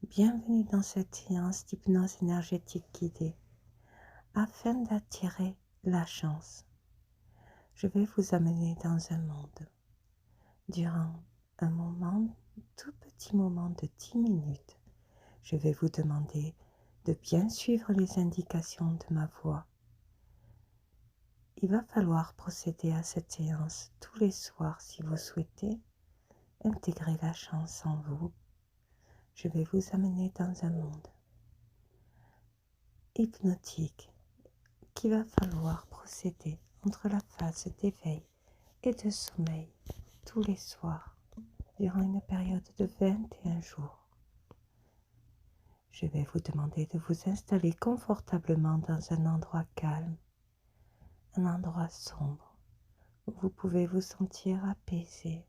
Bienvenue dans cette séance d'hypnose énergétique guidée. Afin d'attirer la chance, je vais vous amener dans un monde. Durant un moment, tout petit moment de 10 minutes, je vais vous demander de bien suivre les indications de ma voix. Il va falloir procéder à cette séance tous les soirs si vous souhaitez intégrer la chance en vous. Je vais vous amener dans un monde hypnotique qu'il va falloir procéder entre la phase d'éveil et de sommeil tous les soirs durant une période de 21 jours. Je vais vous demander de vous installer confortablement dans un endroit calme, un endroit sombre où vous pouvez vous sentir apaisé.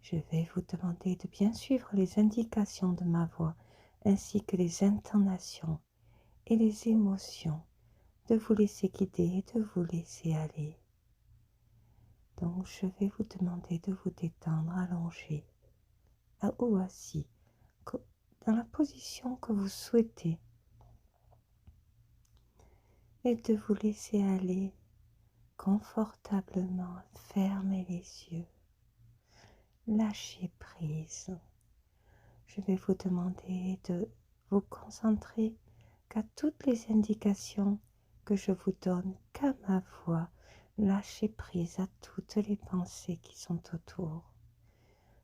Je vais vous demander de bien suivre les indications de ma voix ainsi que les intonations et les émotions, de vous laisser guider et de vous laisser aller. Donc je vais vous demander de vous détendre allongé ou assis dans la position que vous souhaitez et de vous laisser aller confortablement. Fermez les yeux, lâchez prise. Je vais vous demander de vous concentrer qu'à toutes les indications que je vous donne, qu'à ma voix. Lâchez prise à toutes les pensées qui sont autour.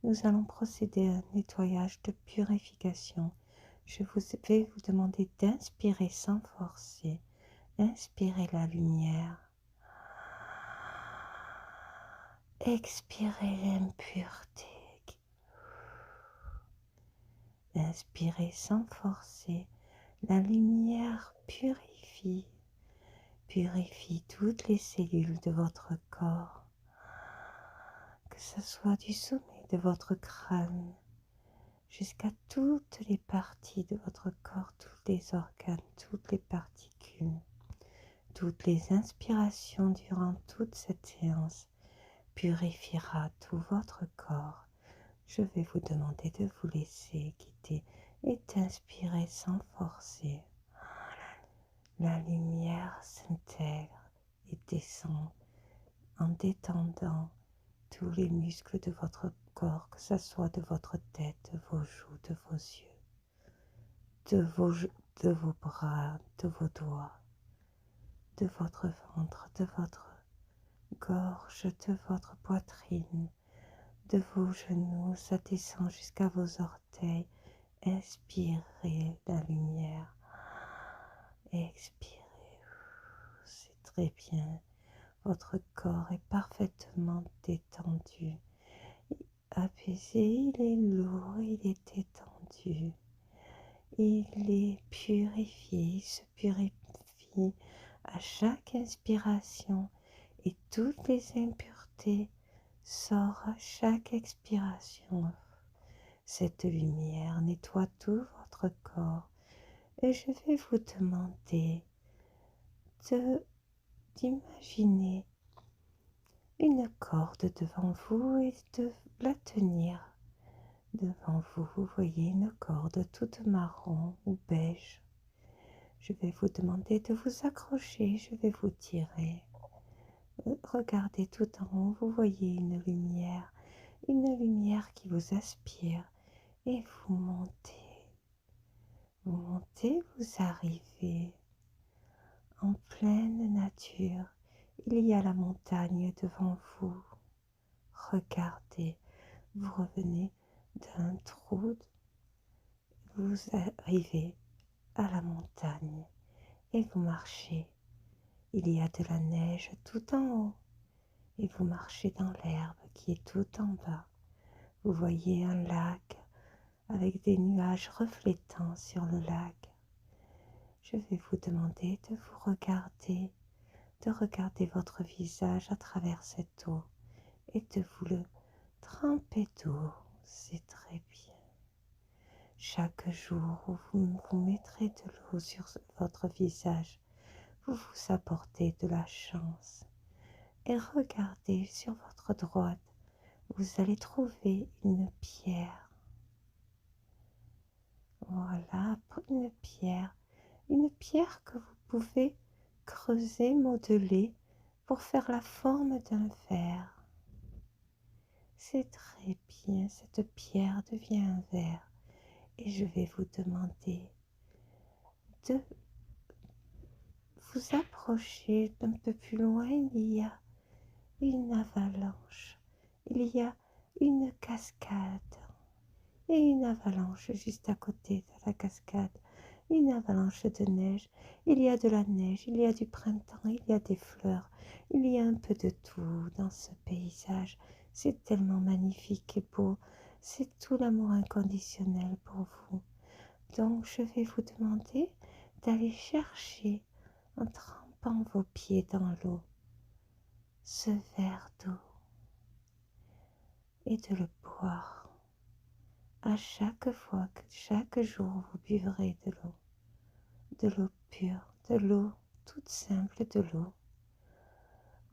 Nous allons procéder à un nettoyage de purification. Je vais vous demander d'inspirer sans forcer. Inspirez la lumière. Expirez l'impureté. Inspirez sans forcer. La lumière purifie. Purifie toutes les cellules de votre corps. Que ce soit du sommet de votre crâne jusqu'à toutes les parties de votre corps, tous les organes, toutes les particules. Toutes les inspirations durant toute cette séance purifiera tout votre corps. Je vais vous demander de vous laisser guider et d'inspirer sans forcer. La lumière s'intègre et descend en détendant tous les muscles de votre corps, que ce soit de votre tête, de vos joues, de vos yeux, de vos bras, de vos doigts, de votre ventre, de votre gorge, de votre poitrine, de vos genoux. Ça descend jusqu'à vos orteils. Inspirez la lumière. Expirez. C'est très bien. Votre corps est parfaitement détendu. Apaisé, il est lourd, il est détendu. Il est purifié, il se purifie à chaque inspiration et toutes les impuretés sortent à chaque expiration. Cette lumière nettoie tout votre corps et je vais vous demander d'imaginer une corde devant vous et de la tenir devant vous. Vous voyez une corde toute marron ou beige. Je vais vous demander de vous accrocher, je vais vous tirer. Regardez tout en haut, vous voyez une lumière qui vous aspire et vous arrivez en pleine nature. Il y a la montagne devant vous. Regardez, vous revenez d'un trou, vous arrivez à la montagne et vous marchez. Il y a de la neige tout en haut et vous marchez dans l'herbe qui est tout en bas. Vous voyez un lac avec des nuages reflétant sur le lac. Je vais vous demander de regarder votre visage à travers cette eau et de vous le tremper d'eau. C'est très bien. Chaque jour où vous mettrez de l'eau sur votre visage, vous vous apportez de la chance. Et regardez sur votre droite, vous allez trouver une pierre. Voilà, une pierre que vous pouvez creuser, modeler pour faire la forme d'un verre. C'est très bien, cette pierre devient un verre et je vais vous demander de vous approcher d'un peu plus loin. Il y a une avalanche, il y a une cascade et une avalanche juste à côté de la cascade. Une avalanche de neige, il y a de la neige, il y a du printemps, il y a des fleurs, il y a un peu de tout dans ce paysage. C'est tellement magnifique et beau, c'est tout l'amour inconditionnel pour vous. Donc je vais vous demander d'aller chercher, en trempant vos pieds dans l'eau, ce verre d'eau et de le boire. À chaque fois que chaque jour vous buvrez de l'eau pure, de l'eau toute simple, de l'eau,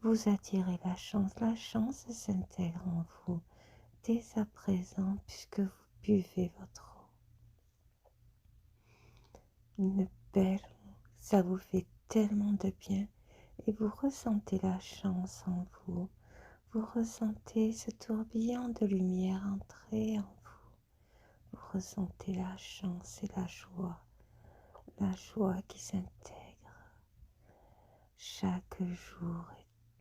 vous attirez la chance. La chance s'intègre en vous dès à présent puisque vous buvez votre eau. Une belle, ça vous fait tellement de bien et vous ressentez la chance en vous. Vous ressentez ce tourbillon de lumière entrer en vous. Vous ressentez la chance et la joie qui s'intègre. Chaque jour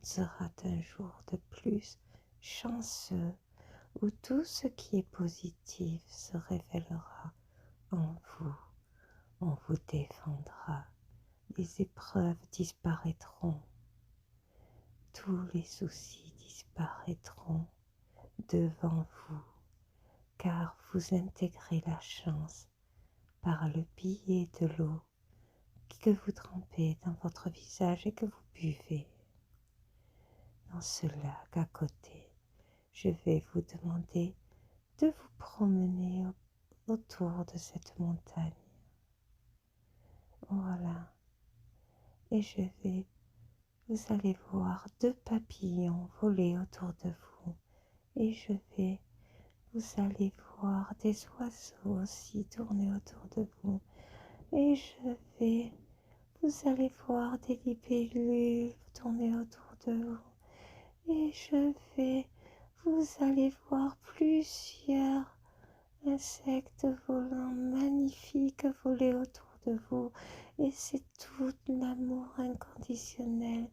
sera un jour de plus chanceux où tout ce qui est positif se révélera en vous. On vous défendra. Les épreuves disparaîtront. Tous les soucis disparaîtront devant vous, car vous intégrez la chance par le biais de l'eau que vous trempez dans votre visage et que vous buvez. Dans ce lac à côté, je vais vous demander de vous promener autour de cette montagne. Voilà. Et vous allez voir 2 papillons voler autour de vous. Et vous allez voir des oiseaux aussi tourner autour de vous. Et vous allez voir des libellules tourner autour de vous. Et vous allez voir plusieurs insectes volants magnifiques voler autour de vous. Et c'est tout l'amour inconditionnel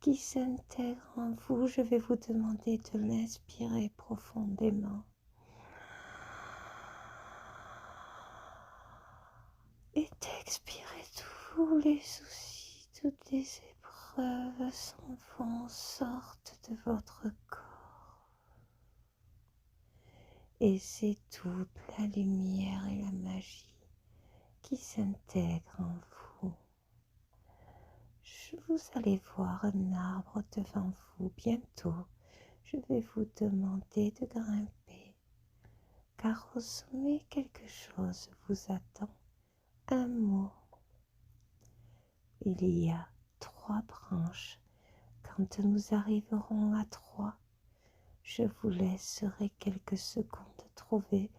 qui s'intègre en vous. Je vais vous demander de l'inspirer profondément. Et d'expirer tous les soucis, toutes les épreuves s'en vont, sortent de votre corps. Et c'est toute la lumière et la magie qui s'intègrent en vous. Vous allez voir un arbre devant vous bientôt. Je vais vous demander de grimper, car au sommet quelque chose vous attend. Un mot. Il y a 3 branches. Quand nous arriverons à 3, je vous laisserai quelques secondes trouver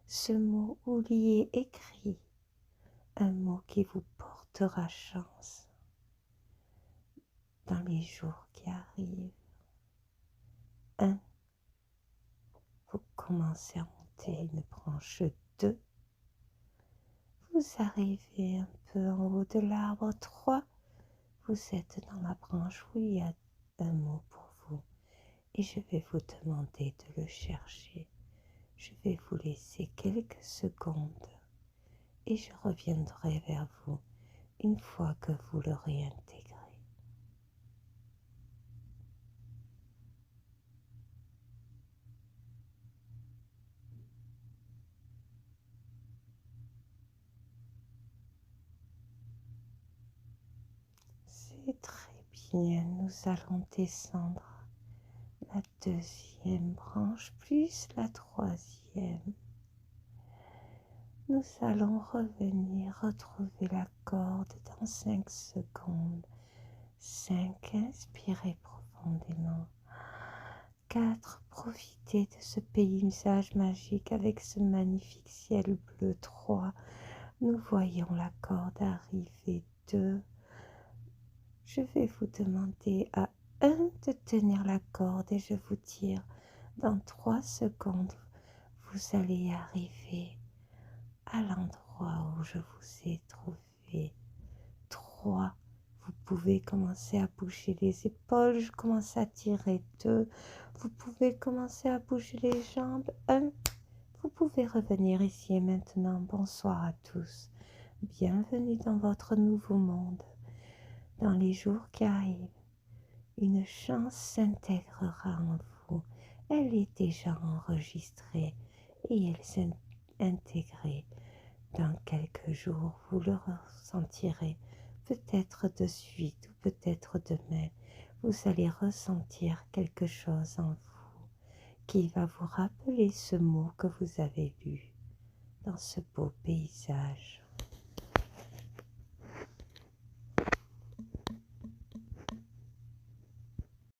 ce mot où il y est écrit, un mot qui vous portera chance dans les jours qui arrivent. 1. Vous commencez à monter une branche. 2. Vous arrivez un peu en haut de l'arbre. 3. Vous êtes dans la branche où il y a un mot pour vous et je vais vous demander de le chercher. Je vais vous laisser quelques secondes et je reviendrai vers vous une fois que vous l'aurez intégré. C'est très bien, nous allons descendre la 2e branche plus la 3e. Nous allons revenir retrouver la corde dans 5 secondes. 5. Inspirez profondément. 4. Profitez de ce paysage magique avec ce magnifique ciel bleu. 3. Nous voyons la corde arriver. 2. Je vais vous demander à 1 de tenir la corde et je vous tire. Dans 3 secondes, vous allez arriver à l'endroit où je vous ai trouvé. 3. Vous pouvez commencer à bouger les épaules. Je commence à tirer. 2. Vous pouvez commencer à bouger les jambes. 1. Vous pouvez revenir ici et maintenant. Bonsoir à tous. Bienvenue dans votre nouveau monde. Dans les jours qui arrivent, une chance s'intégrera en vous. Elle est déjà enregistrée et elle s'est intégrée. Dans quelques jours, vous le ressentirez, peut-être de suite ou peut-être demain. Vous allez ressentir quelque chose en vous qui va vous rappeler ce mot que vous avez lu dans ce beau paysage.